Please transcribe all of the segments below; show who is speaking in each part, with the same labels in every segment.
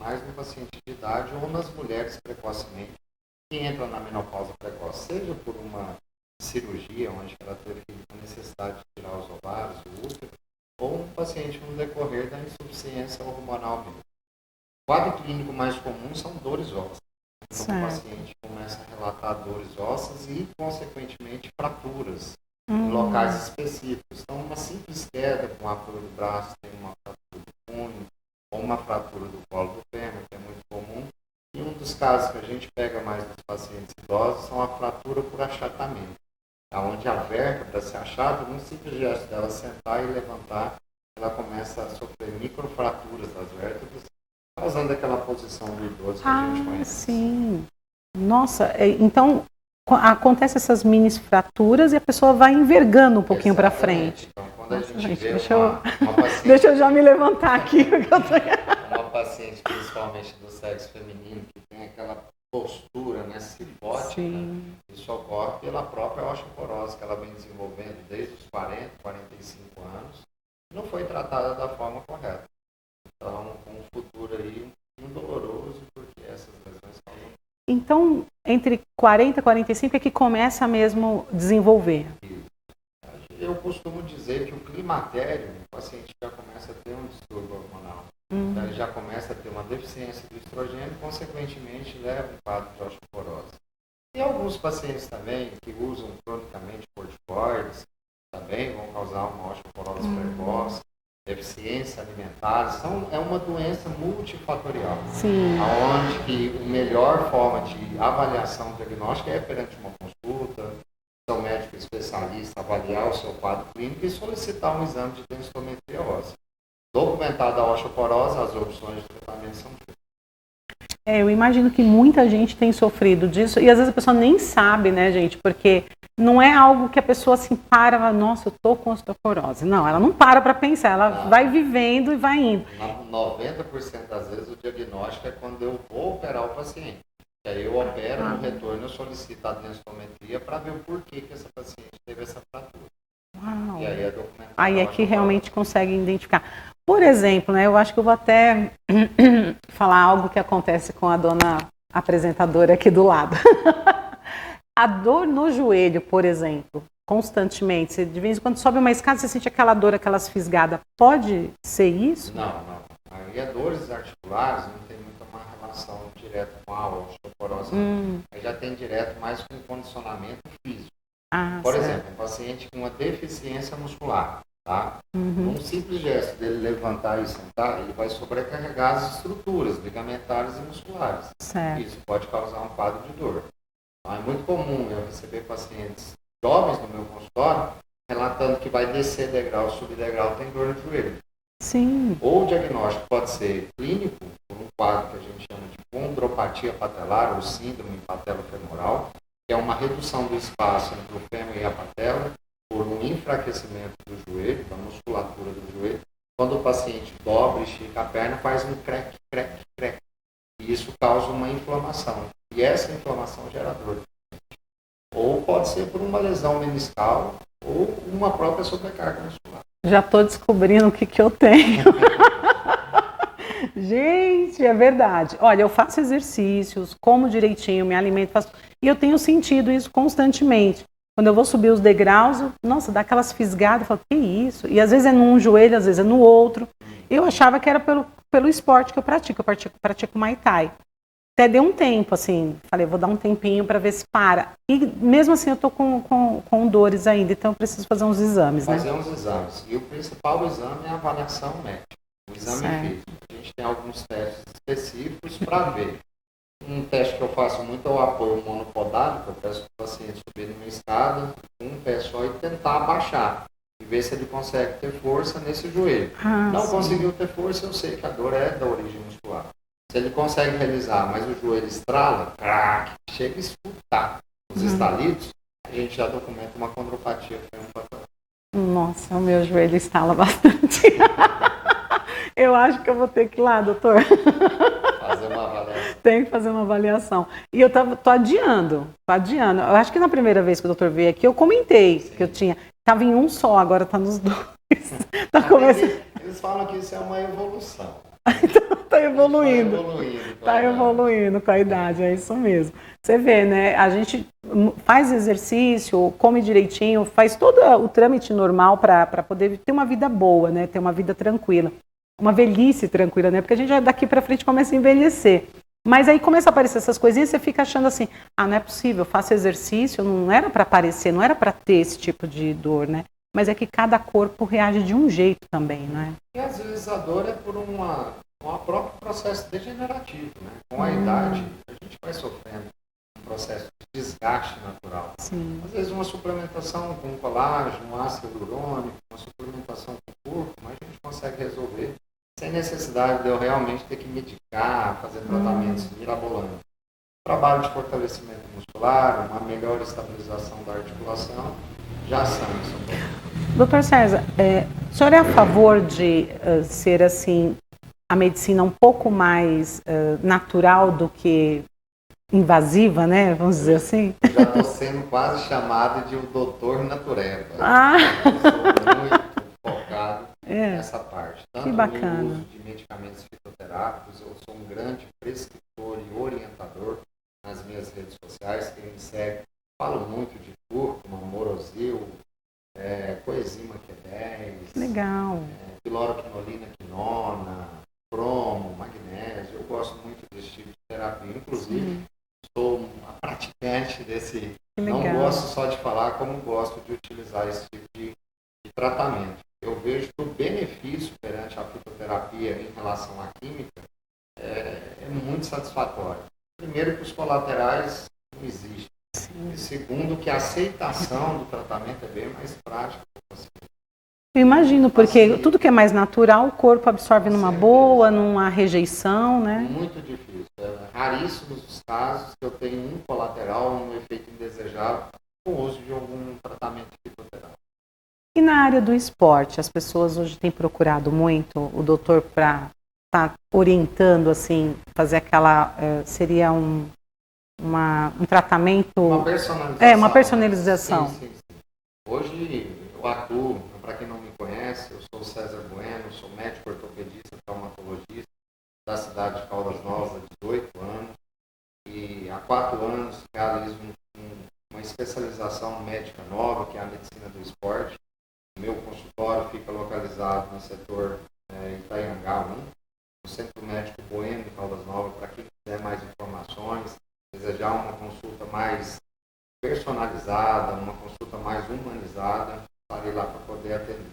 Speaker 1: mais no paciente de idade ou nas mulheres precocemente que entram na menopausa precoce, seja por uma cirurgia, onde ela teve a necessidade de tirar os ovários, o útero, ou um paciente no decorrer da insuficiência hormonal mesmo. O quadro clínico mais comum são dores ósseas. Então, o paciente começa a relatar dores ósseas e, consequentemente, fraturas em locais específicos. Então, uma simples queda com a fratura do braço, tem uma fratura do punho, ou uma fratura do colo do fêmur, que é muito comum. E um dos casos que a gente pega mais nos pacientes idosos são a fratura por achatamento, onde a vértebra se achata, num simples gesto dela sentar e levantar, ela começa a sofrer microfraturas das vértebras, causando aquela posição do idoso que a gente conhece.
Speaker 2: Sim. Nossa, então acontecem essas mini fraturas e a pessoa vai envergando um pouquinho para frente.
Speaker 1: Então, quando a gente vê
Speaker 2: uma
Speaker 1: paciente...
Speaker 2: Deixa eu já me levantar aqui.
Speaker 1: Uma paciente, principalmente do sexo feminino, que tem aquela postura, né, cibótica, isso ocorre pela própria osteoporose que ela vem desenvolvendo desde os 40, 45 anos, e não foi tratada da forma correta. Então, com um futuro aí doloroso, porque essas lesões causam.
Speaker 2: Então, entre 40 e 45 é que começa mesmo a desenvolver.
Speaker 1: Eu costumo dizer que o climatério, o paciente já começa a ter um distúrbio hormonal. Então, ele já começa a ter uma deficiência do estrogênio e, consequentemente, leva um quadro de osteoporose. E alguns pacientes também que usam cronicamente corticoides também vão causar uma osteoporose precoce, deficiência alimentar. Então, é uma doença multifatorial. Onde que a melhor forma de avaliação diagnóstica é perante uma consulta, seu médico especialista avaliar o seu quadro clínico e solicitar um exame de densitometria óssea. Documentada a osteoporose, as opções de tratamento são diferentes.
Speaker 2: Eu imagino que muita gente tem sofrido disso e às vezes a pessoa nem sabe, né, gente? Porque não é algo que a pessoa assim para, nossa, eu tô com osteoporose. Não, ela não para pensar, ela vai vivendo e vai indo.
Speaker 1: 90% das vezes o diagnóstico é quando eu vou operar o paciente. E aí eu opero, no retorno eu solicito a densitometria para ver o porquê que essa paciente teve essa fratura.
Speaker 2: Uau.
Speaker 1: E aí é documentado.
Speaker 2: Aí é que realmente consegue identificar. Por exemplo, né, eu acho que eu vou até falar algo que acontece com a dona apresentadora aqui do lado. A dor no joelho, por exemplo, constantemente, você de vez em quando sobe uma escada, você sente aquela dor, aquelas fisgadas. Pode ser isso?
Speaker 1: Não. Aí as dores articulares não tem muita uma relação direta com a osteoporose. Aí já tem direto mais com o condicionamento físico. Por exemplo, um paciente com uma deficiência muscular, tá? Um simples gesto dele levantar e sentar, ele vai sobrecarregar as estruturas ligamentares e musculares. Isso pode causar um quadro de dor. Então, é muito comum eu receber pacientes jovens no meu consultório relatando que vai descer degrau, subir degrau, tem dor no joelho. Ou o diagnóstico pode ser clínico, por um quadro que a gente chama de condropatia patelar ou síndrome patelofemoral, que é uma redução do espaço entre o fêmur e a patela por um enfraquecimento do joelho, da musculatura do joelho. Quando o paciente dobra e estica a perna, faz um crack. E isso causa uma inflamação. E essa inflamação gera dor. Ou pode ser por uma lesão meniscal ou uma própria sobrecarga muscular.
Speaker 2: Já estou descobrindo o que eu tenho. Gente, é verdade. Olha, eu faço exercícios, como direitinho, me alimento, e eu tenho sentido isso constantemente. Quando eu vou subir os degraus, nossa, dá aquelas fisgadas, eu falo, que isso? E às vezes é num joelho, às vezes é no outro. Eu achava que era pelo esporte que eu pratico Muay Thai. Até deu um tempo, assim, falei, vou dar um tempinho para ver se para. E mesmo assim eu tô com dores ainda, então eu preciso fazer uns exames, né?
Speaker 1: Fazer uns exames. E o principal exame é a avaliação médica. O exame físico. A gente tem alguns testes específicos para ver. Um teste que eu faço muito é o apoio monopodálico. Eu peço para o paciente subir numa escada com um pé só e tentar abaixar. E ver se ele consegue ter força nesse joelho. Não conseguiu ter força, eu sei que a dor é da origem muscular. Se ele consegue realizar, mas o joelho estrala, chega a escutar os estalidos, a gente já documenta uma condropatia fêmur-patelar.
Speaker 2: Nossa, o meu joelho estala bastante. Eu acho que eu vou ter que ir lá, doutor.
Speaker 1: Fazer uma avaliação.
Speaker 2: Tem que fazer uma avaliação. E eu tô adiando. Eu acho que na primeira vez que o doutor veio aqui, eu comentei que eu estava em um só, agora está nos dois.
Speaker 1: Eles falam que isso é uma evolução.
Speaker 2: Então tá evoluindo.
Speaker 1: Tá
Speaker 2: evoluindo com a idade, é isso mesmo. Você vê, né? A gente faz exercício, come direitinho, faz todo o trâmite normal para poder ter uma vida boa, né? Ter uma vida tranquila. Uma velhice tranquila, né? Porque a gente já daqui para frente começa a envelhecer. Mas aí começa a aparecer essas coisinhas e você fica achando assim, não é possível, eu faço exercício, não era para aparecer, não era para ter esse tipo de dor, né? Mas é que cada corpo reage de um jeito também, né?
Speaker 1: E às vezes a dor é por um próprio processo degenerativo, né? Com a idade, a gente vai sofrendo um processo de desgaste natural.
Speaker 2: Sim.
Speaker 1: Às vezes uma suplementação com colágeno, um ácido hialurônico, uma suplementação com cúrcuma, a gente consegue resolver sem necessidade de eu realmente ter que medicar, fazer tratamentos mirabolantes. Trabalho de fortalecimento muscular, uma melhor estabilização da articulação, já são isso.
Speaker 2: Doutor César, o senhor é a favor de ser assim, a medicina um pouco mais natural do que invasiva, né? Vamos dizer assim?
Speaker 1: Eu já estou sendo quase chamado de o doutor natureba.
Speaker 2: Eu
Speaker 1: estou muito focado nessa parte. Tanto
Speaker 2: que bacana.
Speaker 1: no uso de medicamentos fitoterápicos, eu sou um grande prescritor e orientador nas minhas redes sociais. Quem me segue, falo muito de cúrcuma, morosil, coenzima Q10,
Speaker 2: legal.
Speaker 1: Piloroquinolina, quinona, cromo, magnésio. Eu gosto muito desse tipo de terapia. Inclusive, sou uma praticante desse. Não gosto só de falar, como gosto de utilizar esse tipo de tratamento. Eu vejo que o benefício perante a fitoterapia em relação à química é muito satisfatório. Primeiro, que os colaterais não existem. E segundo, que a aceitação do tratamento é bem mais prática para o paciente.
Speaker 2: Eu imagino, porque tudo que é mais natural, o corpo absorve numa boa, numa rejeição, né?
Speaker 1: Muito difícil. É raríssimos os casos que eu tenho um colateral, um efeito indesejável com o uso de algum tratamento fitoterápico.
Speaker 2: E na área do esporte, as pessoas hoje têm procurado muito o doutor para estar orientando, assim, fazer aquela, seria um tratamento...
Speaker 1: Uma personalização.
Speaker 2: Uma personalização.
Speaker 1: Sim. Hoje eu atuo, para quem não me conhece, eu sou o César Bueno, sou médico ortopedista, traumatologista da cidade de Caldas Novas há 18 anos e há 4 anos realizo uma especialização médica nova, que é a medicina do esporte. O meu consultório fica localizado no setor Itaiangá 1, no Centro Médico Bueno de Caldas Novas, para quem quiser mais informações, desejar uma consulta mais personalizada, uma consulta mais humanizada, estarei lá para poder atender.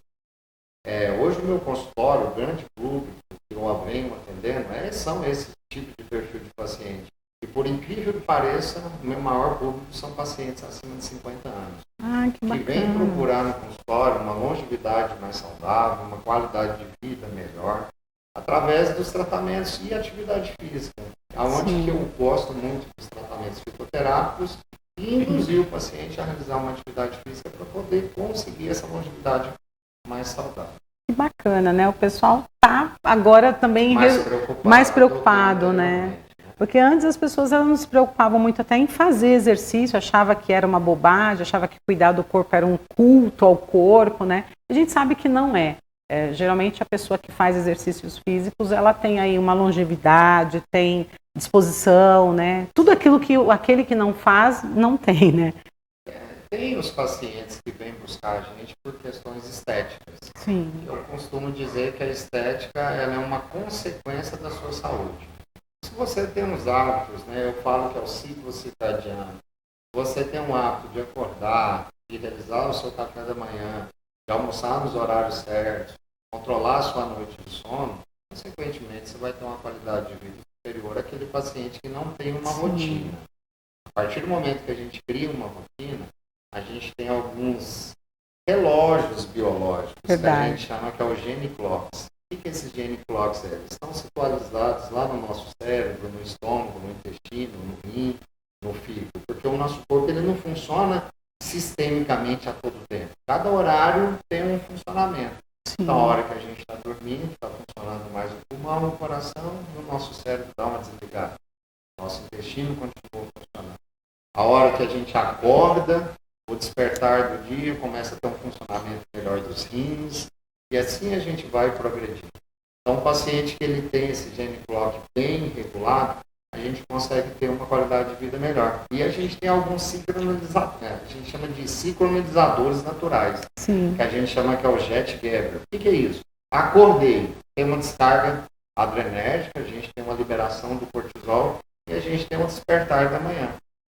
Speaker 1: Hoje o meu consultório, o grande público que eu venho atendendo, são esse tipo de perfil de paciente. E por incrível que pareça, o meu maior público são pacientes acima de 50 anos.
Speaker 2: Que bacana.
Speaker 1: Que vêm procurar no consultório uma longevidade mais saudável, uma qualidade de vida melhor, através dos tratamentos e atividade física. Onde que eu gosto muito dos tratamentos fitoterápicos e induzir o paciente a realizar uma atividade física para poder conseguir essa longevidade mais saudável.
Speaker 2: Que bacana, né? O pessoal está agora também mais preocupado, né? Porque antes as pessoas elas não se preocupavam muito até em fazer exercício, achava que era uma bobagem, achava que cuidar do corpo era um culto ao corpo, né? A gente sabe que não é. Geralmente a pessoa que faz exercícios físicos, ela tem aí uma longevidade, tem disposição, né? Tudo aquilo que aquele que não faz, não tem, né?
Speaker 1: Tem os pacientes que vêm buscar a gente por questões estéticas.
Speaker 2: Sim.
Speaker 1: Eu costumo dizer que a estética ela é uma consequência da sua saúde. Se você tem uns hábitos, né? Eu falo que é o ciclo circadiano. Você tem um hábito de acordar, de realizar o seu café da manhã, de almoçar nos horários certos, controlar a sua noite de sono, consequentemente você vai ter uma qualidade de vida superior àquele paciente que não tem uma rotina. A partir do momento que a gente cria uma rotina, a gente tem alguns relógios biológicos, que a gente chama que é o gene clocks. O que esses gene clocks é? Eles estão situalizados lá no nosso cérebro, no estômago, no intestino, no rim, no fígado, porque o nosso corpo ele não funciona sistemicamente a todo tempo. Cada horário tem um funcionamento. Na hora que a gente está dormindo, está funcionando mais o pulmão, o coração, e o nosso cérebro dá uma desligada. Nosso intestino continua funcionando. A hora que a gente acorda, o despertar do dia começa a ter um funcionamento melhor dos rins, e assim a gente vai progredindo. Então, o paciente que ele tem esse gene clock bem regulado, a gente consegue ter uma qualidade de vida melhor. E a gente tem alguns sincronizadores, né? A gente chama de sincronizadores naturais.
Speaker 2: Sim.
Speaker 1: Que a gente chama que é o jet Gebber. O que é isso? Acordei, tem uma descarga adrenérgica, a gente tem uma liberação do cortisol e a gente tem um despertar da manhã.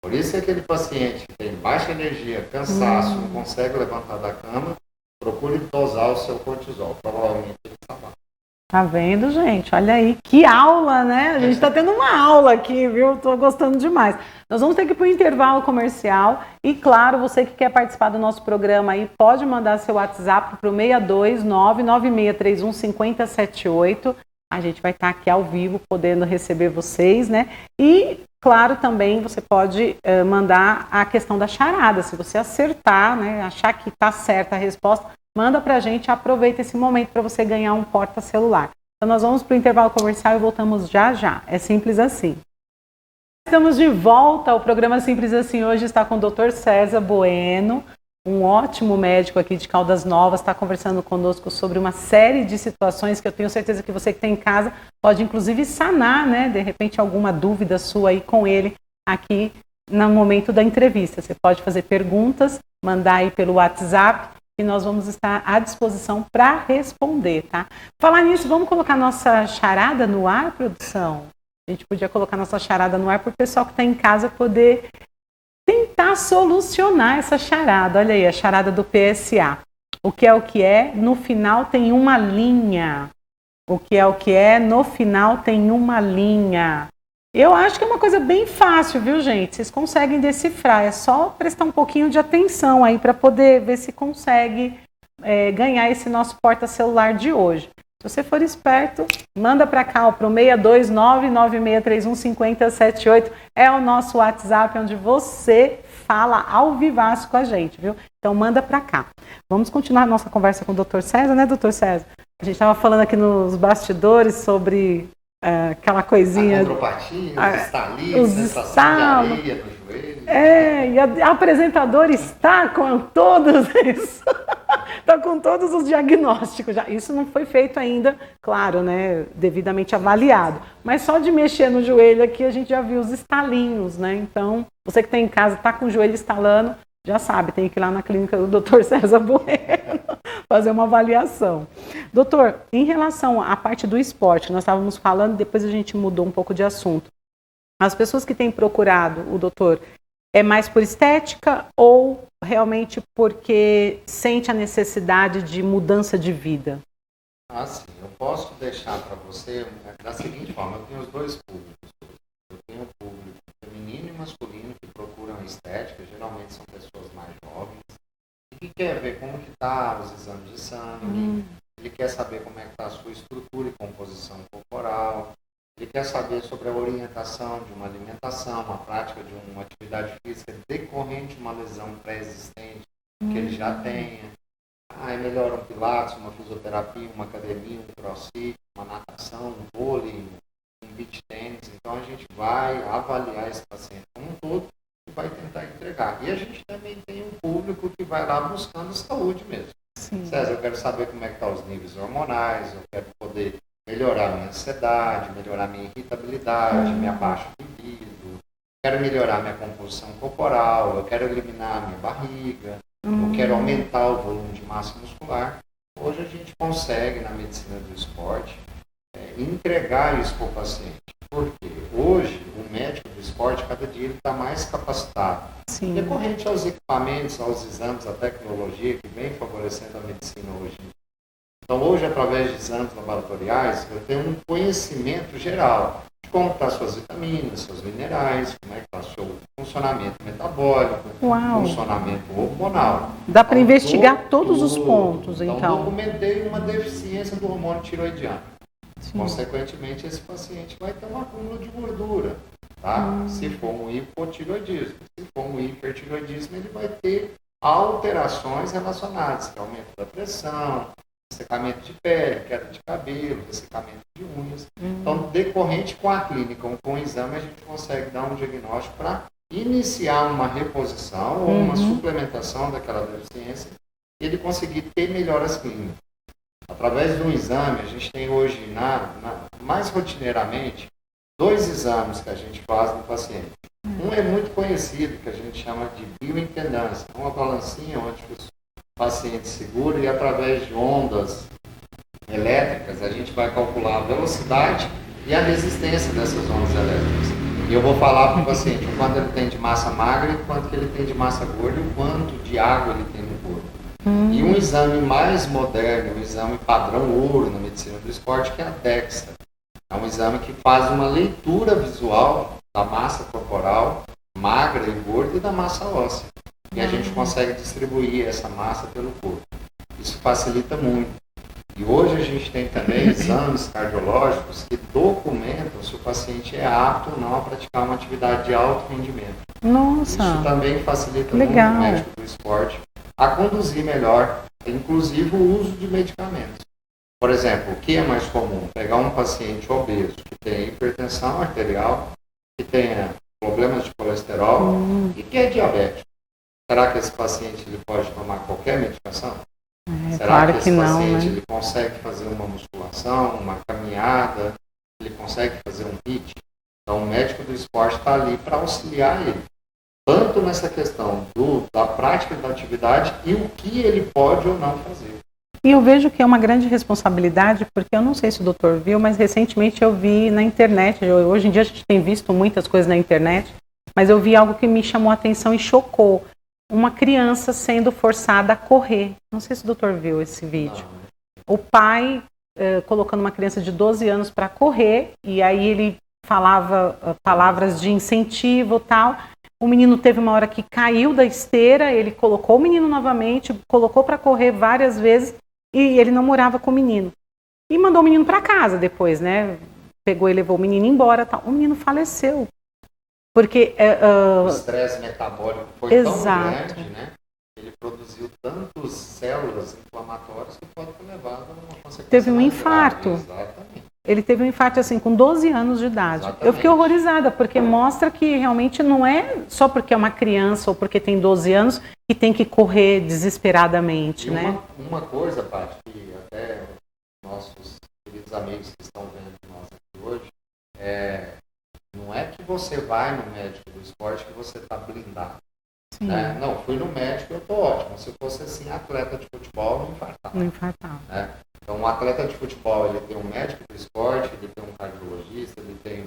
Speaker 1: Por isso, aquele paciente que tem baixa energia, cansaço, não consegue levantar da cama, procure dosar o seu cortisol. Provavelmente ele está lá.
Speaker 2: Tá vendo, gente? Olha aí, que aula, né? A gente está tendo uma aula aqui, viu? Estou gostando demais. Nós vamos ter que ir para o intervalo comercial e, claro, você que quer participar do nosso programa aí, pode mandar seu WhatsApp para o 62996315078. A gente vai estar aqui ao vivo, podendo receber vocês, né? E, claro, também você pode mandar a questão da charada. Se você acertar, né, achar que está certa a resposta, manda pra gente, aproveita esse momento para você ganhar um porta-celular. Então nós vamos para o intervalo comercial e voltamos já já. É simples assim. Estamos de volta. O programa Simples Assim hoje está com o Dr. César Bueno, um ótimo médico aqui de Caldas Novas, está conversando conosco sobre uma série de situações que eu tenho certeza que você que está em casa pode inclusive sanar, né? De repente alguma dúvida sua aí com ele aqui no momento da entrevista. Você pode fazer perguntas, mandar aí pelo WhatsApp, e nós vamos estar à disposição para responder, tá? Falar nisso, vamos colocar nossa charada no ar, produção? A gente podia colocar nossa charada no ar para o pessoal que está em casa poder tentar solucionar essa charada. Olha aí, a charada do PSA. O que é, no final tem uma linha. O que é, no final tem uma linha. Eu acho que é uma coisa bem fácil, viu, gente? Vocês conseguem decifrar, é só prestar um pouquinho de atenção aí para poder ver se consegue ganhar esse nosso porta-celular de hoje. Se você for esperto, manda para cá, para o 62996315078, é o nosso WhatsApp onde você fala ao vivaço com a gente, viu? Então manda para cá. Vamos continuar a nossa conversa com o Dr. César, né, Dr. César? A gente estava falando aqui nos bastidores sobre aquela coisinha... A
Speaker 1: condropatia, os estalinhos, sensação de areia no joelho.
Speaker 2: E a apresentadora está com todos isso. Está com todos os diagnósticos já. Isso não foi feito ainda, claro, né, devidamente avaliado. Mas só de mexer no joelho aqui a gente já viu os estalinhos, né? Então, você que está em casa, está com o joelho estalando, já sabe, tem que ir lá na clínica do Dr. César Bueno fazer uma avaliação. Doutor, em relação à parte do esporte, nós estávamos falando, depois a gente mudou um pouco de assunto. As pessoas que têm procurado o doutor, é mais por estética ou realmente porque sente a necessidade de mudança de vida?
Speaker 1: Sim, eu posso deixar para você da seguinte forma, eu tenho os dois públicos. Eu tenho o público feminino e masculino que procuram estética, geralmente são pessoas mais jovens, e que quer ver como que está os exames de sangue, ele quer saber como é que está a sua estrutura e composição corporal, ele quer saber sobre a orientação de uma alimentação, uma prática de uma atividade física decorrente de uma lesão pré-existente que ele já tenha. É melhor um pilates, uma fisioterapia, uma academia, um crossfit, uma natação, um vôlei, um beach tênis. Então a gente vai avaliar esse paciente como um todo e vai tentar entregar. E a gente também tem um público que vai lá buscando saúde mesmo. Sim. César, eu quero saber como é que estão os níveis hormonais, eu quero poder melhorar minha ansiedade, melhorar minha irritabilidade, minha baixa libido, quero melhorar minha composição corporal, eu quero eliminar minha barriga, eu quero aumentar o volume de massa muscular. Hoje a gente consegue, na medicina do esporte, entregar isso para o paciente. Porque hoje o médico do esporte, cada dia ele está mais capacitado. Sim. Decorrente aos equipamentos, aos exames, à tecnologia que vem favorecendo a medicina hoje. Então hoje, através de exames laboratoriais, eu tenho um conhecimento geral de como estão as suas vitaminas, seus minerais, como é que está o seu funcionamento metabólico, funcionamento hormonal.
Speaker 2: Dá para investigar todos os pontos, então.
Speaker 1: Documentei uma deficiência do hormônio tiroidiano. Sim. Consequentemente, esse paciente vai ter um acúmulo de gordura. Tá? Se for um hipotiroidismo, se for um hipertiroidismo, ele vai ter alterações relacionadas, que é aumento da pressão, ressecamento de pele, queda de cabelo, ressecamento de unhas. Então, decorrente com a clínica ou com o exame, a gente consegue dar um diagnóstico para iniciar uma reposição ou uma suplementação daquela deficiência e ele conseguir ter melhoras clínicas. Através de um exame, a gente tem hoje, mais rotineiramente, 2 exames que a gente faz no paciente. Um é muito conhecido, que a gente chama de bioimpedância, uma balancinha onde o paciente segura e através de ondas elétricas a gente vai calcular a velocidade e a resistência dessas ondas elétricas. E eu vou falar para o paciente o quanto ele tem de massa magra e o quanto que ele tem de massa gorda e o quanto de água ele tem no corpo. E um exame mais moderno, um exame padrão ouro na medicina do esporte, que é a DEXA. É um exame que faz uma leitura visual da massa corporal, magra e gorda, e da massa óssea. E a gente consegue distribuir essa massa pelo corpo. Isso facilita muito. E hoje a gente tem também exames cardiológicos que documentam se o paciente é apto ou não a praticar uma atividade de alto rendimento.
Speaker 2: Nossa!
Speaker 1: Isso também facilita muito o médico do esporte a conduzir melhor, inclusive o uso de medicamentos. Por exemplo, o que é mais comum? Pegar um paciente obeso que tem hipertensão arterial, que tenha problemas de colesterol e que é diabético. Será que esse paciente ele pode tomar qualquer medicação? Será
Speaker 2: claro
Speaker 1: que esse
Speaker 2: não,
Speaker 1: paciente
Speaker 2: né?
Speaker 1: ele consegue fazer uma musculação, uma caminhada, ele consegue fazer um HIIT? Então o médico do esporte está ali para auxiliar ele, tanto nessa questão da prática da atividade e o que ele pode ou não fazer.
Speaker 2: E eu vejo que é uma grande responsabilidade, porque eu não sei se o doutor viu, mas recentemente eu vi na internet, hoje em dia a gente tem visto muitas coisas na internet, mas eu vi algo que me chamou a atenção e chocou. Uma criança sendo forçada a correr. Não sei se o doutor viu esse vídeo. O pai colocando uma criança de 12 anos para correr, e aí ele falava palavras de incentivo e tal. O menino teve uma hora que caiu da esteira, ele colocou o menino novamente, colocou para correr várias vezes, e ele não morava com o menino. E mandou o menino para casa depois, né? Pegou e levou o menino embora, tal. O menino faleceu. Porque
Speaker 1: o estresse metabólico foi tão grande, né? Ele produziu tantas células inflamatórias que pode ter levado a uma consequência.
Speaker 2: Teve um infarto.
Speaker 1: Exatamente.
Speaker 2: Ele teve um infarto assim com 12 anos de idade. Exatamente. Eu fiquei horrorizada, porque mostra que realmente não é só porque é uma criança ou porque tem 12 anos que tem que correr desesperadamente,
Speaker 1: e
Speaker 2: né?
Speaker 1: Uma coisa, Paty, que até nossos queridos amigos que estão vendo nós aqui hoje, não é que você vai no médico do esporte que você está blindado. Né? Não, fui no médico e eu estou ótimo. Se fosse assim, atleta de futebol, não infartava.
Speaker 2: Não infartava.
Speaker 1: Né? Então, um atleta de futebol, ele tem um médico do esporte, ele tem um cardiologista, ele tem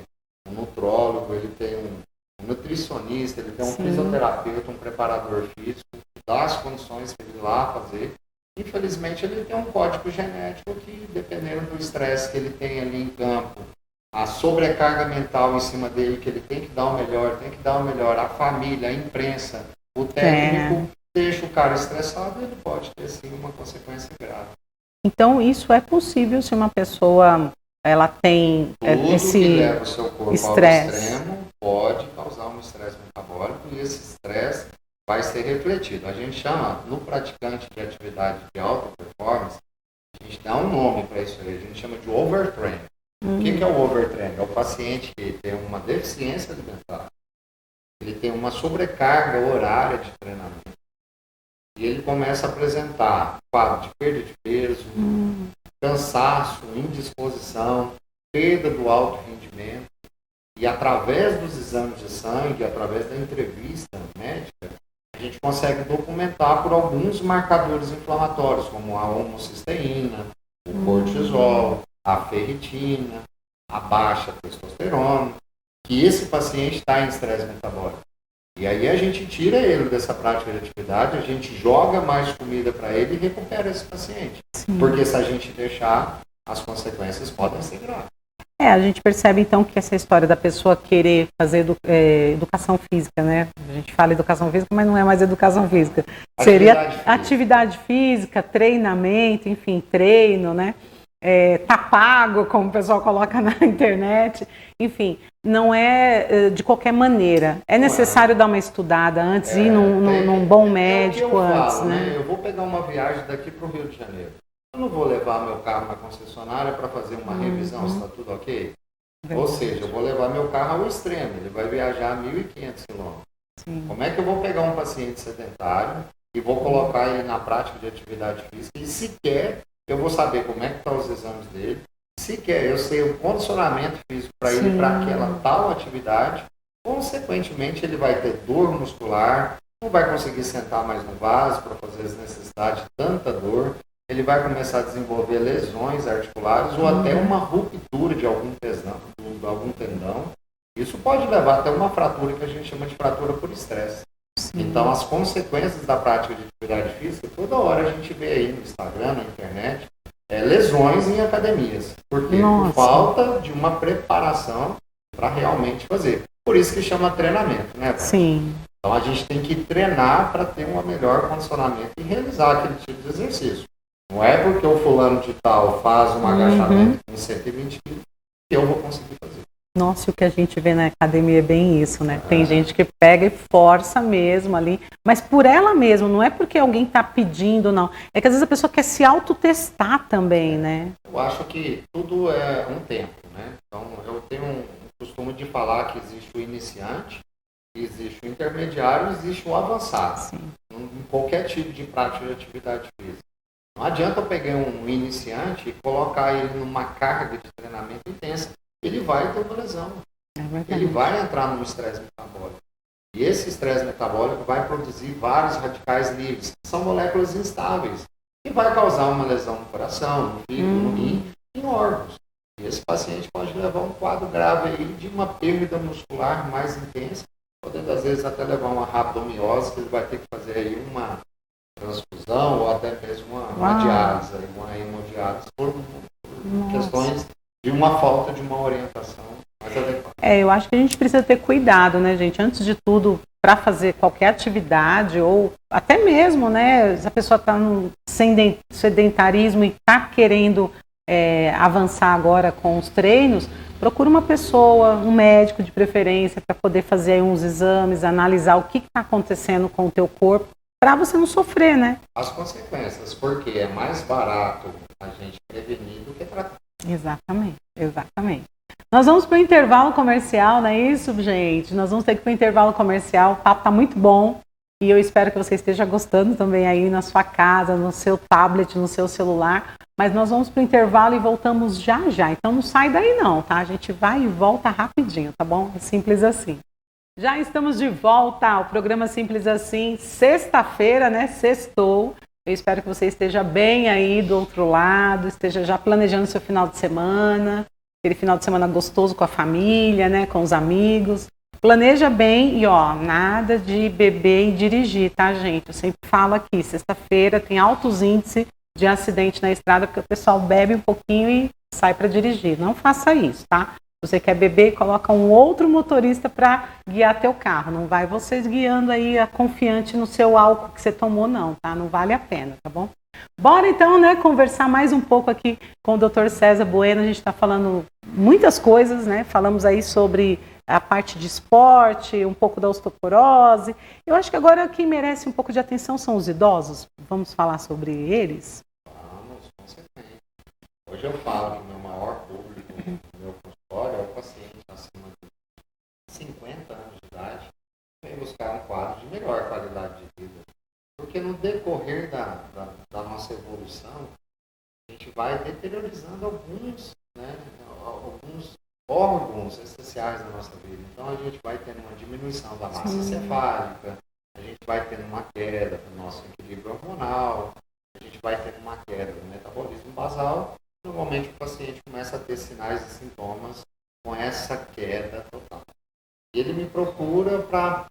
Speaker 1: um nutrólogo, ele tem um nutricionista, ele tem um fisioterapeuta, um preparador físico, que dá as condições para ele ir lá fazer. Infelizmente, ele tem um código genético que, dependendo do estresse que ele tem ali em campo, a sobrecarga mental em cima dele, que ele tem que dar o melhor, a família, a imprensa, o técnico, deixa o cara estressado, ele pode ter, sim, uma consequência grave.
Speaker 2: Então, isso é possível se uma pessoa ela tem esse
Speaker 1: que leva o seu corpo
Speaker 2: estresse
Speaker 1: ao extremo pode causar um estresse metabólico e esse estresse vai ser refletido. A gente chama, no praticante de atividade de alta performance, a gente dá um nome para isso aí, a gente chama de overtraining. O que é o overtraining? É o paciente que tem uma deficiência alimentar, ele tem uma sobrecarga horária de treinamento e ele começa a apresentar quadro de perda de peso, cansaço, indisposição, perda do alto rendimento, e através dos exames de sangue, através da entrevista médica, a gente consegue documentar por alguns marcadores inflamatórios, como a homocisteína, o cortisol, a ferritina, a baixa testosterona, que esse paciente está em estresse metabólico. E aí a gente tira ele dessa prática de atividade, a gente joga mais comida para ele e recupera esse paciente. Sim. Porque se a gente deixar, as consequências podem ser graves.
Speaker 2: A gente percebe então que essa história da pessoa querer fazer educação física, né? A gente fala educação física, mas não é mais educação física. Seria atividade física, treinamento, enfim, treino, né? Tá pago, como o pessoal coloca na internet, enfim, não é de qualquer maneira. É necessário dar uma estudada antes, ir num bom médico antes,
Speaker 1: falo,
Speaker 2: né?
Speaker 1: Eu vou pegar uma viagem daqui para o Rio de Janeiro. Eu não vou levar meu carro na concessionária para fazer uma revisão, se está tudo ok? Ou seja, eu vou levar meu carro ao extremo, ele vai viajar 1.500 quilômetros. Como é que eu vou pegar um paciente sedentário e vou colocar ele na prática de atividade física e sequer eu vou saber como é que estão os exames dele, se quer, eu sei o condicionamento físico para ele, para aquela tal atividade, consequentemente ele vai ter dor muscular, não vai conseguir sentar mais no vaso para fazer as necessidades de tanta dor, ele vai começar a desenvolver lesões articulares ou até uma ruptura de algum tendão. Isso pode levar até uma fratura que a gente chama de fratura por estresse. Então, as consequências da prática de atividade física, toda hora a gente vê aí no Instagram, na internet, lesões em academias. Porque por falta de uma preparação para realmente fazer. Por isso que chama treinamento, né?
Speaker 2: Sim.
Speaker 1: Então, a gente tem que treinar para ter um melhor condicionamento e realizar aquele tipo de exercício. Não é porque o fulano de tal faz um agachamento com 120 quilos que eu vou conseguir fazer.
Speaker 2: Nossa, o que a gente vê na academia é bem isso, né? Tem gente que pega e força mesmo ali, mas por ela mesma, não é porque alguém está pedindo, não. É que às vezes a pessoa quer se autotestar também, né?
Speaker 1: Eu acho que tudo é um tempo, né? Então, eu tenho um costume de falar que existe o iniciante, existe o intermediário e existe o avançado. Sim. Em qualquer tipo de prática de atividade física. Não adianta eu pegar um iniciante e colocar ele numa carga de treinamento intensa. Ele vai ter uma lesão. Ele vai entrar num estresse metabólico. E esse estresse metabólico vai produzir vários radicais livres, que são moléculas instáveis, e vai causar uma lesão no coração, no fígado, no rim, em órgãos. E esse paciente pode levar um quadro grave aí de uma perda muscular mais intensa, podendo às vezes até levar uma rabdomiose, que ele vai ter que fazer aí uma transfusão ou até mesmo uma diálise, uma hemodiálise, por questões de uma falta de uma orientação mais adequada.
Speaker 2: Eu acho que a gente precisa ter cuidado, né, gente? Antes de tudo, para fazer qualquer atividade, ou até mesmo, né, se a pessoa está no sedentarismo e está querendo avançar agora com os treinos, procura uma pessoa, um médico de preferência, para poder fazer uns exames, analisar o que está acontecendo com o teu corpo, para você não sofrer, né?
Speaker 1: As consequências, porque é mais barato a gente prevenir do que tratar.
Speaker 2: Exatamente, exatamente. Nós vamos para o intervalo comercial, não é isso, gente? Nós vamos ter que ir para o intervalo comercial, o papo está muito bom e eu espero que você esteja gostando também aí na sua casa, no seu tablet, no seu celular, mas nós vamos para o intervalo e voltamos já já, então não sai daí não, tá? A gente vai e volta rapidinho, tá bom? É simples assim. Já estamos de volta ao programa Simples Assim, sexta-feira, né? Sextou. Eu espero que você esteja bem aí do outro lado, esteja já planejando seu final de semana, aquele final de semana gostoso com a família, né, com os amigos. Planeja bem e, nada de beber e dirigir, tá, gente? Eu sempre falo aqui, sexta-feira tem altos índices de acidente na estrada, porque o pessoal bebe um pouquinho e sai para dirigir. Não faça isso, tá? Se você quer beber, coloca um outro motorista para guiar teu carro. Não vai vocês guiando aí confiante no seu álcool que você tomou, não, tá? Não vale a pena, tá bom? Bora então, né, conversar mais um pouco aqui com o Dr. César Bueno. A gente está falando muitas coisas, né? Falamos aí sobre a parte de esporte, um pouco da osteoporose. Eu acho que agora quem merece um pouco de atenção são os idosos. Vamos falar sobre eles?
Speaker 1: Vamos, com certeza. Hoje eu falo que o meu maior público no meu consultório é o paciente acima de 50 anos de idade que vem buscar um quadro de melhor qualidade de vida. Porque no decorrer da nossa evolução, a gente vai deteriorizando alguns órgãos essenciais da nossa vida. Então a gente vai tendo uma diminuição da massa cefálica, a gente vai tendo uma queda do nosso equilíbrio hormonal, a gente vai tendo uma queda do metabolismo basal. Normalmente o paciente começa a ter sinais e sintomas com essa queda total. E ele me procura para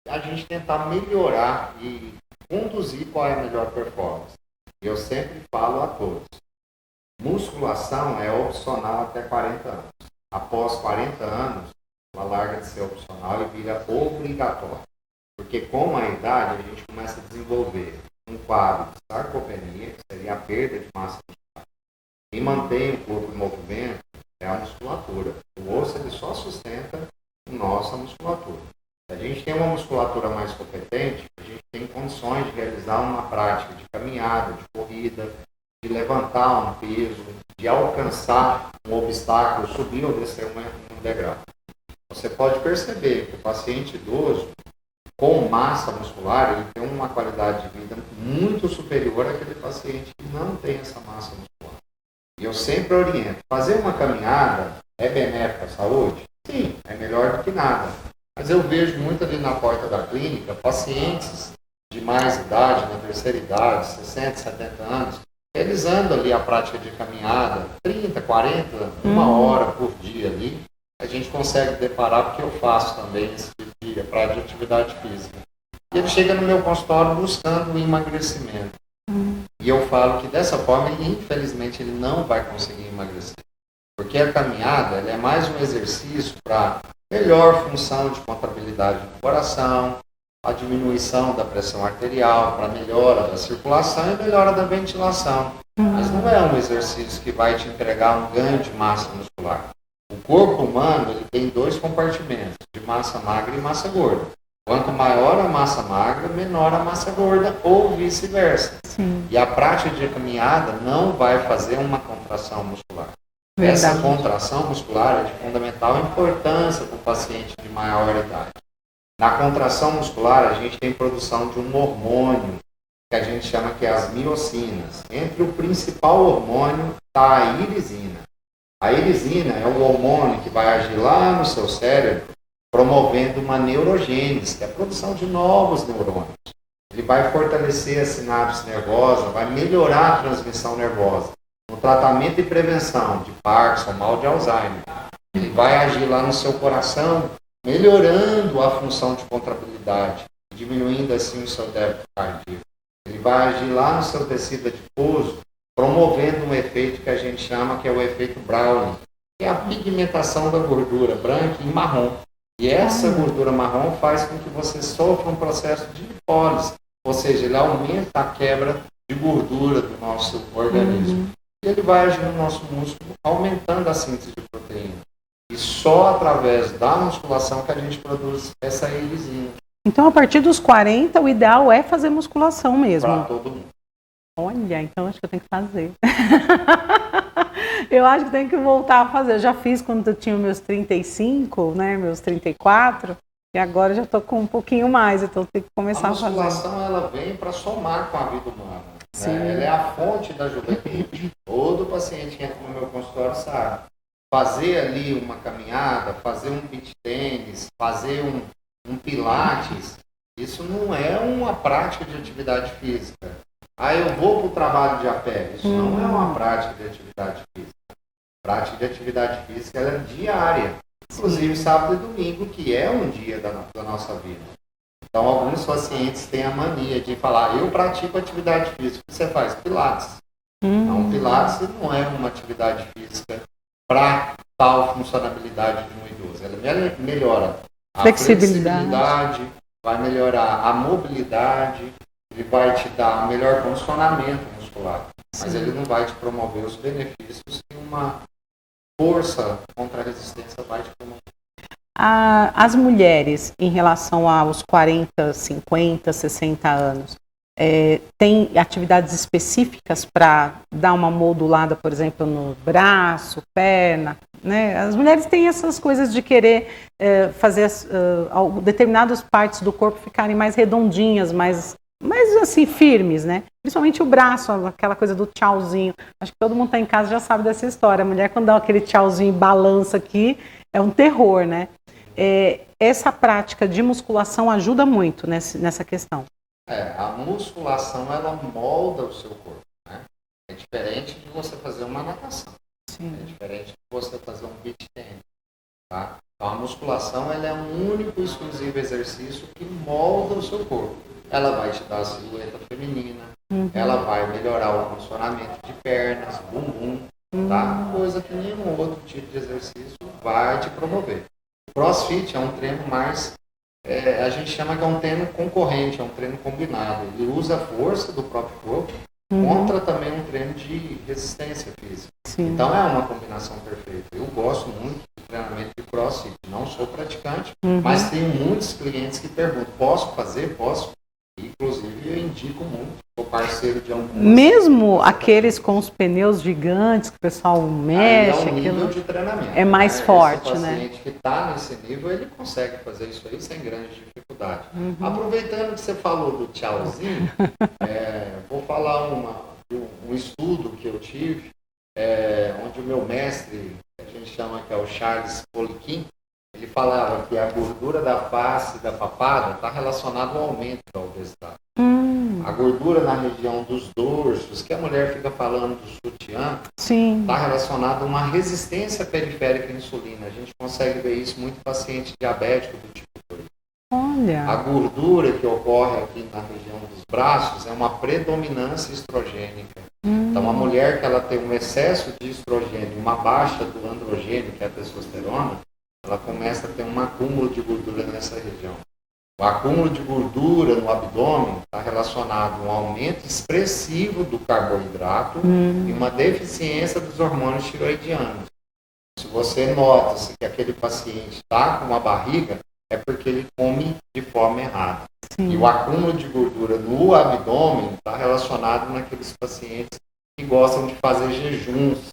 Speaker 1: a gente tentar melhorar e conduzir qual é a melhor performance. Eu sempre falo a todos, musculação é opcional até 40 anos. Após 40 anos, ela larga de ser opcional e vira obrigatória. Porque com a idade, a gente começa a desenvolver um quadro de sarcopenia, que seria a perda de massa muscular. E mantém o corpo em movimento é a musculatura. O osso ele só sustenta a nossa musculatura. Se a gente tem uma musculatura mais competente, a gente tem condições de realizar uma prática de caminhada, de corrida, de levantar um peso, de alcançar um obstáculo, subir ou descer um degrau. Você pode perceber que o paciente idoso, com massa muscular, ele tem uma qualidade de vida muito superior àquele paciente que não tem essa massa muscular. E eu sempre oriento, fazer uma caminhada é benéfico à saúde? Sim, é melhor do que nada. Mas eu vejo muito ali na porta da clínica, pacientes de mais idade, na terceira idade, 60, 70 anos, eles andam ali a prática de caminhada, 30, 40, uma hora por dia ali. A gente consegue deparar, porque eu faço também esse tipo de prática de atividade física. E ele chega no meu consultório buscando um emagrecimento. E eu falo que dessa forma, infelizmente, ele não vai conseguir emagrecer. Porque a caminhada ela é mais um exercício para melhor função de contrabilidade do coração, a diminuição da pressão arterial, para melhora da circulação e melhora da ventilação. Mas não é um exercício que vai te entregar um ganho de massa muscular. O corpo humano ele tem 2 compartimentos, de massa magra e massa gorda. Quanto maior a massa magra, menor a massa gorda, ou vice-versa. E a prática de caminhada não vai fazer uma contração muscular. Verdade. Essa contração muscular é de fundamental importância para o paciente de maior idade. Na contração muscular, a gente tem produção de um hormônio, que a gente chama que é as miocinas. Entre o principal hormônio está a irisina. A irisina é o hormônio que vai agir lá no seu cérebro, promovendo uma neurogênese, que é a produção de novos neurônios. Ele vai fortalecer a sinapse nervosa, vai melhorar a transmissão nervosa. No tratamento e prevenção de Parkinson, mal de Alzheimer, ele vai agir lá no seu coração, melhorando a função de contrabilidade, diminuindo assim o seu débito cardíaco. Ele vai agir lá no seu tecido adiposo, promovendo um efeito que a gente chama que é o efeito Browning, que é a pigmentação da gordura branca e marrom. E essa gordura marrom faz com que você sofra um processo de lipólise, ou seja, ele aumenta a quebra de gordura do nosso organismo. E ele vai agir no nosso músculo, aumentando a síntese de proteína. E só através da musculação que a gente produz essa irisina.
Speaker 2: Então, a partir dos 40, o ideal é fazer musculação mesmo.
Speaker 1: Para todo mundo.
Speaker 2: Olha, então acho que eu tenho que fazer. Eu acho que tenho que voltar a fazer. Eu já fiz quando eu tinha meus 35, né, meus 34, e agora já estou com um pouquinho mais, então eu tenho que começar a fazer.
Speaker 1: A musculação ela vem para somar com a vida humana. Né? Ela é a fonte da juventude. Todo paciente que entra no meu consultório sabe. Fazer ali uma caminhada, fazer um beach tênis, fazer um pilates, isso não é uma prática de atividade física. Eu vou para o trabalho de a pé. Isso não é uma prática de atividade física. Prática de atividade física ela é diária. Inclusive sábado e domingo, que é um dia da nossa vida. Então, alguns pacientes têm a mania de falar, eu pratico atividade física. O que você faz? Pilates. Então, Pilates não é uma atividade física para tal funcionalidade de um idoso. Ela melhora a flexibilidade, vai melhorar a mobilidade, ele vai te dar um melhor condicionamento muscular. Mas ele não vai te promover os benefícios que uma força contra a resistência vai te promover.
Speaker 2: As mulheres, em relação aos 40, 50, 60 anos, tem atividades específicas para dar uma modulada, por exemplo, no braço, perna, né? As mulheres têm essas coisas de querer fazer determinadas partes do corpo ficarem mais redondinhas, mais assim, firmes, né? Principalmente o braço, aquela coisa do tchauzinho. Acho que todo mundo está em casa já sabe dessa história. A mulher, quando dá aquele tchauzinho e balança aqui, é um terror, né? Essa prática de musculação ajuda muito nessa questão.
Speaker 1: A musculação, ela molda o seu corpo, né? É diferente de você fazer uma natação. Sim. É diferente de você fazer um beach tennis, tá? Então, a musculação, ela é um único e exclusivo exercício que molda o seu corpo. Ela vai te dar a silhueta feminina, ela vai melhorar o funcionamento de pernas, bumbum, tá? Coisa que nenhum outro tipo de exercício vai te promover. O CrossFit é um treino mais... a gente chama que é um treino concorrente, é um treino combinado. Ele usa a força do próprio corpo contra também um treino de resistência física. Sim. Então é uma combinação perfeita. Eu gosto muito de treinamento de CrossFit. Não sou praticante, mas tenho muitos clientes que perguntam, posso fazer? Posso. Inclusive eu indico muito, sou parceiro de alguns. Mesmo
Speaker 2: aqueles com os pneus gigantes que o pessoal mexe,
Speaker 1: é um nível de treinamento.
Speaker 2: É mais forte,
Speaker 1: esse
Speaker 2: né?
Speaker 1: O paciente que está nesse nível, ele consegue fazer isso aí sem grandes dificuldades. dificuldade. Aproveitando que você falou do tchauzinho, vou falar um estudo que eu tive, onde o meu mestre, que a gente chama que é o Charles Poliquin, ele falava que a gordura da face e da papada está relacionada ao aumento da obesidade. A gordura na região dos dorsos, que a mulher fica falando do sutiã, está relacionada a uma resistência periférica à insulina. A gente consegue ver isso muito em paciente diabético do tipo 2.
Speaker 2: Olha.
Speaker 1: A gordura que ocorre aqui na região dos braços é uma predominância estrogênica. Então, a mulher que ela tem um excesso de estrogênio, uma baixa do androgênio, que é a testosterona, ela começa a ter um acúmulo de gordura nessa região. O acúmulo de gordura no abdômen está relacionado a um aumento expressivo do carboidrato e uma deficiência dos hormônios tiroidianos. Se você nota que aquele paciente está com uma barriga, é porque ele come de forma errada. E o acúmulo de gordura no abdômen está relacionado naqueles pacientes que gostam de fazer jejuns,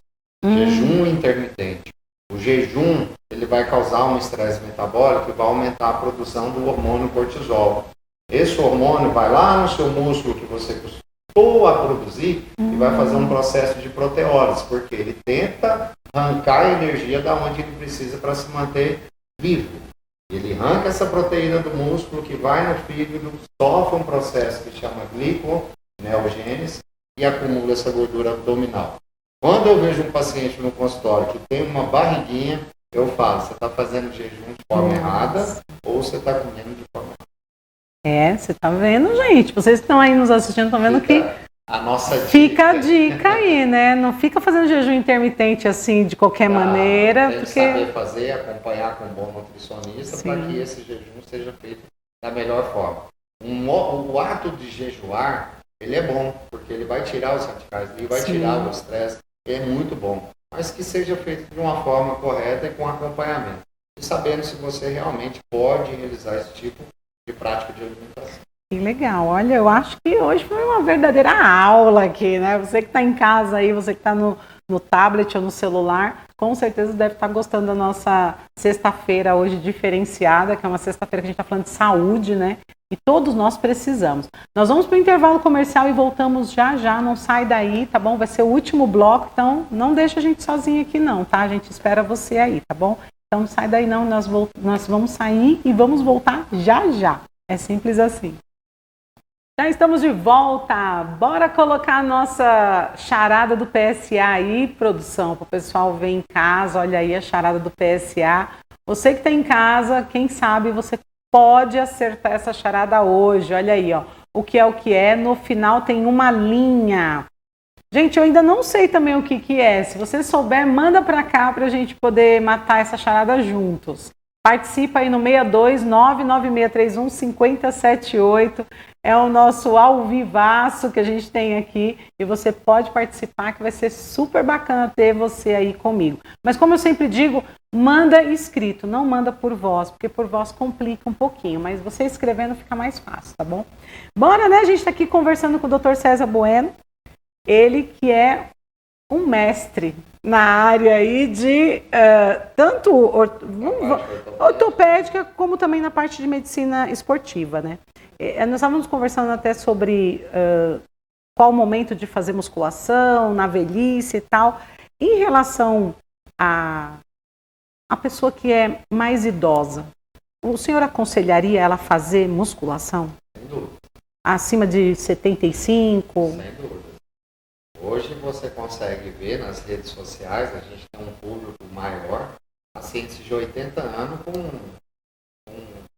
Speaker 1: jejum intermitente. O jejum, ele vai causar um estresse metabólico e vai aumentar a produção do hormônio cortisol. Esse hormônio vai lá no seu músculo que você custou a produzir e vai fazer um processo de proteólise, porque ele tenta arrancar a energia da onde ele precisa para se manter vivo. Ele arranca essa proteína do músculo que vai no fígado, sofre um processo que chama gliconeogênese e acumula essa gordura abdominal. Quando eu vejo um paciente no consultório que tem uma barriguinha, eu falo, você está fazendo jejum de forma errada ou você está comendo de forma errada?
Speaker 2: Você está vendo, gente? Vocês que estão aí nos assistindo estão vendo que
Speaker 1: a nossa dica.
Speaker 2: Fica a dica aí, né? Não fica fazendo jejum intermitente assim, de qualquer maneira.
Speaker 1: Tem que saber fazer, acompanhar com um bom nutricionista para que esse jejum seja feito da melhor forma. O ato de jejuar, ele é bom, porque ele vai tirar os radicais, ele vai tirar o estresse, é muito bom. Mas que seja feito de uma forma correta e com acompanhamento. E sabendo se você realmente pode realizar esse tipo de prática de alimentação.
Speaker 2: Que legal. Olha, eu acho que hoje foi uma verdadeira aula aqui, né? Você que está em casa aí, você que está no tablet ou no celular, com certeza deve estar gostando da nossa sexta-feira hoje diferenciada, que é uma sexta-feira que a gente está falando de saúde, né? E todos nós precisamos. Nós vamos para o intervalo comercial e voltamos já já, não sai daí, tá bom? Vai ser o último bloco, então não deixa a gente sozinho aqui não, tá? A gente espera você aí, tá bom? Então não sai daí não, nós vamos sair e vamos voltar já já. É simples assim. Já estamos de volta, bora colocar a nossa charada do PSA aí, produção, para o pessoal ver em casa, olha aí a charada do PSA. Você que está em casa, quem sabe você pode acertar essa charada hoje, olha aí, ó, o que é, no final tem uma linha. Gente, eu ainda não sei também o que é, se você souber, manda para cá para a gente poder matar essa charada juntos. Participa aí no 62 99631 5078. É o nosso ao vivaço que a gente tem aqui e você pode participar, que vai ser super bacana ter você aí comigo. Mas como eu sempre digo, manda escrito, não manda por voz, porque por voz complica um pouquinho, mas você escrevendo fica mais fácil, tá bom? Bora, né? A gente está aqui conversando com o Dr. César Bueno, ele que é um mestre na área aí de tanto ortopédica como também na parte de medicina esportiva, né? Nós estávamos conversando até sobre qual o momento de fazer musculação, na velhice e tal. Em relação a pessoa que é mais idosa, o senhor aconselharia ela a fazer musculação?
Speaker 1: Sem dúvida.
Speaker 2: Acima de 75?
Speaker 1: Sem dúvida. Hoje você consegue ver nas redes sociais, a gente tem um público maior, pacientes de 80 anos com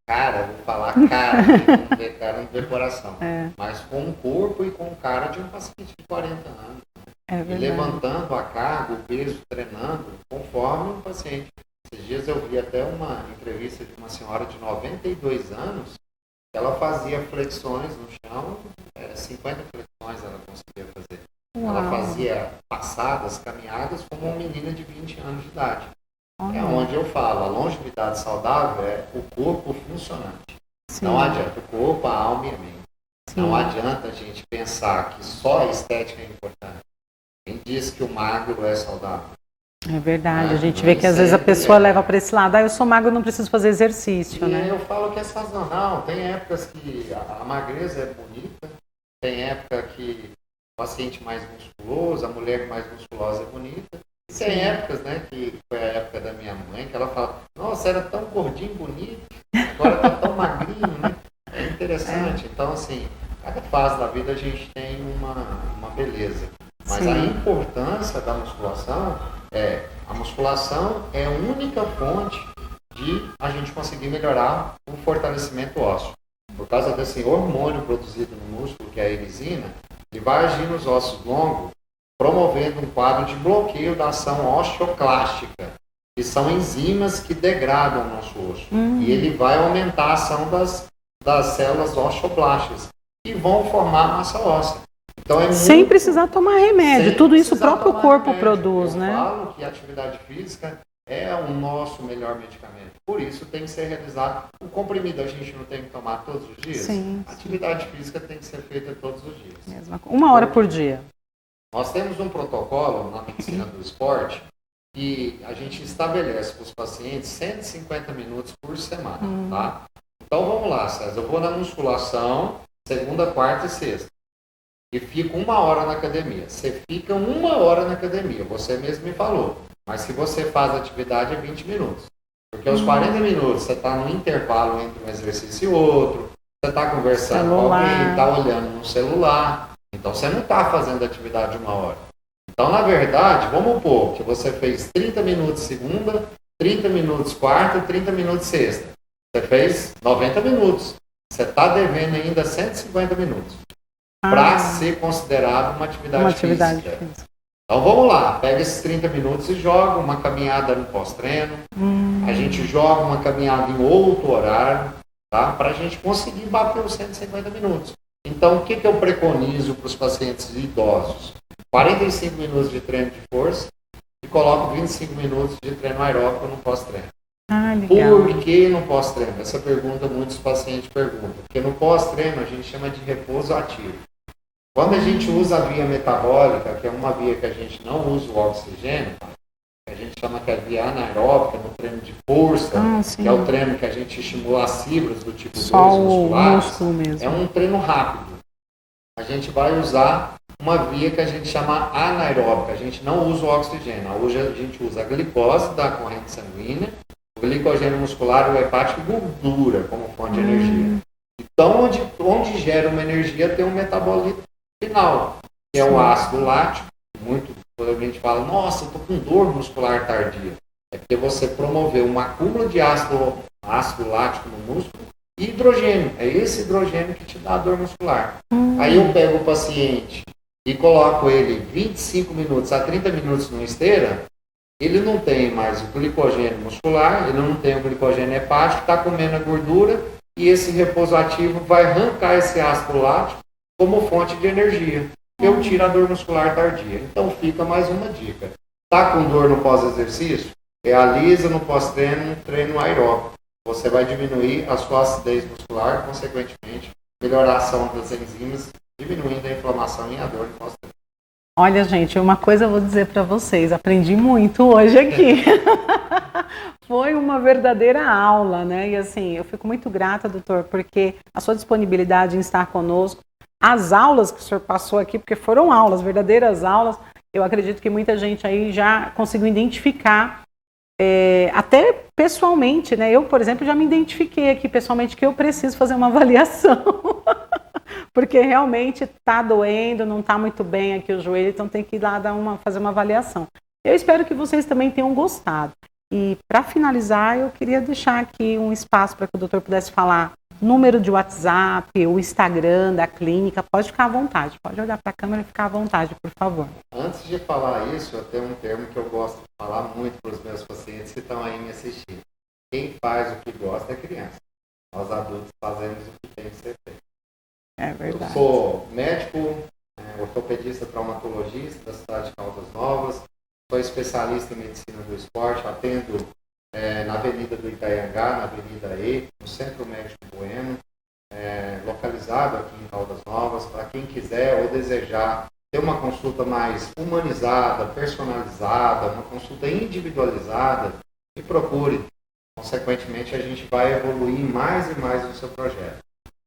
Speaker 1: cara, vou falar cara, não vê cara, não vê coração, mas com um corpo e com cara de um paciente de 40 anos. E levantando a carga, o peso, treinando, conforme um paciente. Esses dias eu vi até uma entrevista de uma senhora de 92 anos, que ela fazia flexões no chão, 50 flexões ela conseguia fazer. Uau. Ela fazia passadas, caminhadas como uma menina de 20 anos de idade. É onde eu falo, a longevidade saudável é o corpo funcionante. Sim. Não adianta o corpo, a alma e a mente. Sim. Não adianta a gente pensar que só a estética é importante. Quem diz que o magro é saudável?
Speaker 2: É verdade, a gente vê que às vezes a pessoa leva para esse lado, eu sou magro, não preciso fazer exercício, né?
Speaker 1: Eu falo que é sazonal, tem épocas que a magreza é bonita, tem época que o paciente mais musculoso, a mulher mais musculosa é bonita, e tem épocas, né, que foi a época da minha mãe, que ela fala, nossa, era tão gordinho, bonito, agora tá tão magrinho, né? É interessante, então assim, cada fase da vida a gente tem uma beleza, mas a importância da musculação a musculação é a única fonte de a gente conseguir melhorar o fortalecimento ósseo. Por causa desse hormônio produzido no músculo, que é a erisina, ele vai agir nos ossos longos, promovendo um quadro de bloqueio da ação osteoclástica, que são enzimas que degradam o nosso osso. E ele vai aumentar a ação das células osteoblastas, que vão formar massa óssea. Então,
Speaker 2: sem precisar tomar remédio, tudo isso o próprio corpo produz, né?
Speaker 1: Eu falo que a atividade física é o nosso melhor medicamento. Por isso tem que ser realizado. O comprimido a gente não tem que tomar todos os dias?
Speaker 2: Sim.
Speaker 1: A atividade física tem que ser feita todos os dias.
Speaker 2: 1 hora por dia.
Speaker 1: Nós temos um protocolo na medicina do esporte que a gente estabelece para os pacientes 150 minutos por semana, tá? Então vamos lá, César. Eu vou na musculação, segunda, quarta e sexta. E fico 1 hora na academia. Você fica 1 hora na academia, você mesmo me falou. Mas se você faz atividade é 20 minutos. Porque aos 40 minutos você está no intervalo entre um exercício e outro, você está conversando com alguém, está olhando no celular. Então você não está fazendo atividade 1 hora. Então, na verdade, vamos supor que você fez 30 minutos segunda, 30 minutos quarta, 30 minutos sexta. Você fez 90 minutos. Você está devendo ainda 150 minutos. Para ser considerado uma atividade física. Então vamos lá, pega esses 30 minutos e joga uma caminhada no pós-treino. A gente joga uma caminhada em outro horário, tá? Para a gente conseguir bater os 150 minutos. Então o que eu preconizo para os pacientes idosos? 45 minutos de treino de força e coloco 25 minutos de treino aeróbico no pós-treino. Por que no pós-treino? Essa pergunta muitos pacientes perguntam. Porque no pós-treino a gente chama de repouso ativo. Quando a gente usa a via metabólica, que é uma via que a gente não usa o oxigênio, que a gente chama que é a via anaeróbica, no treino de força, que é o treino que a gente estimula as fibras do tipo 2 musculares, é um treino rápido. A gente vai usar uma via que a gente chama anaeróbica, a gente não usa o oxigênio, hoje a gente usa a glicose da corrente sanguínea, o glicogênio muscular, o hepático e gordura como fonte de energia. Então, onde gera uma energia tem um metabolito final, que é o ácido lático. Quando a gente fala, nossa, eu estou com dor muscular tardia, é porque você promoveu um acúmulo de ácido lático no músculo e hidrogênio. É esse hidrogênio que te dá a dor muscular. Aí eu pego o paciente e coloco ele 25 minutos a 30 minutos numa esteira, ele não tem mais o glicogênio muscular, ele não tem o glicogênio hepático, está comendo a gordura e esse repouso ativo vai arrancar esse ácido lático como fonte de energia. Eu tiro a dor muscular tardia. Então fica mais uma dica. Está com dor no pós-exercício? Realiza no pós-treino um treino aeróbico. Você vai diminuir a sua acidez muscular, consequentemente, melhorar a ação das enzimas, diminuindo a inflamação e a dor no pós-treino.
Speaker 2: Olha, gente, uma coisa eu vou dizer para vocês, aprendi muito hoje aqui. Foi uma verdadeira aula, né? E assim, eu fico muito grata, doutor, porque a sua disponibilidade em estar conosco, as aulas que o senhor passou aqui, porque foram aulas, verdadeiras aulas, eu acredito que muita gente aí já conseguiu identificar, até pessoalmente, né? Eu, por exemplo, já me identifiquei aqui pessoalmente que eu preciso fazer uma avaliação. Porque realmente está doendo, não está muito bem aqui o joelho, então tem que ir lá fazer uma avaliação. Eu espero que vocês também tenham gostado. E para finalizar, eu queria deixar aqui um espaço para que o doutor pudesse falar número de WhatsApp, o Instagram da clínica, pode ficar à vontade, pode olhar para a câmera e ficar à vontade, por favor.
Speaker 1: Antes de falar isso, eu tenho um termo que eu gosto de falar muito para os meus pacientes que estão aí me assistindo. Quem faz o que gosta é criança. Nós adultos fazemos o que tem que ser feito.
Speaker 2: É verdade.
Speaker 1: Eu sou médico, ortopedista traumatologista da cidade de Caldas Novas, sou especialista em medicina do esporte, atendo na Avenida do Itaiangá, na Avenida E, no Centro Médico Bueno, localizado aqui em Caldas Novas. Para quem quiser ou desejar ter uma consulta mais humanizada, personalizada, uma consulta individualizada, me procure. Consequentemente, a gente vai evoluir mais e mais no seu projeto.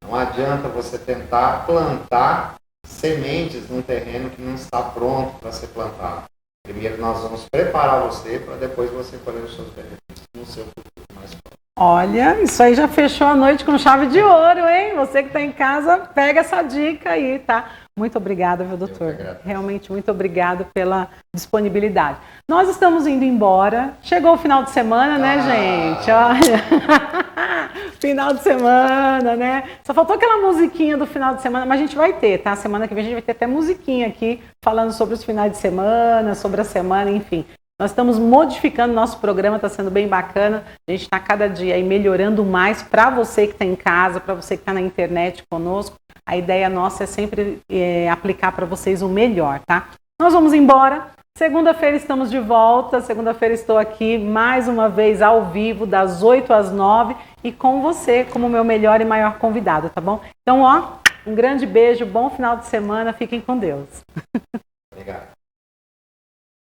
Speaker 1: Não adianta você tentar plantar sementes num terreno que não está pronto para ser plantado. Primeiro nós vamos preparar você para depois você colher os seus benefícios no seu futuro mais próximo.
Speaker 2: Olha, isso aí já fechou a noite com chave de ouro, hein? Você que está em casa, pega essa dica aí, tá? Muito obrigada, viu, doutor? Realmente muito obrigado pela disponibilidade. Nós estamos indo embora. Chegou o final de semana, né, gente? Olha, final de semana, né? Só faltou aquela musiquinha do final de semana, mas a gente vai ter, tá? Semana que vem a gente vai ter até musiquinha aqui, falando sobre os finais de semana, sobre a semana, enfim. Nós estamos modificando nosso programa, está sendo bem bacana. A gente está cada dia aí melhorando mais para você que está em casa, para você que está na internet conosco. A ideia nossa é sempre aplicar para vocês o melhor, tá? Nós vamos embora. Segunda-feira estamos de volta. Segunda-feira estou aqui mais uma vez ao vivo, das 8 às 9 e com você como meu melhor e maior convidado, tá bom? Então, ó, um grande beijo, bom final de semana. Fiquem com Deus.
Speaker 1: Obrigado.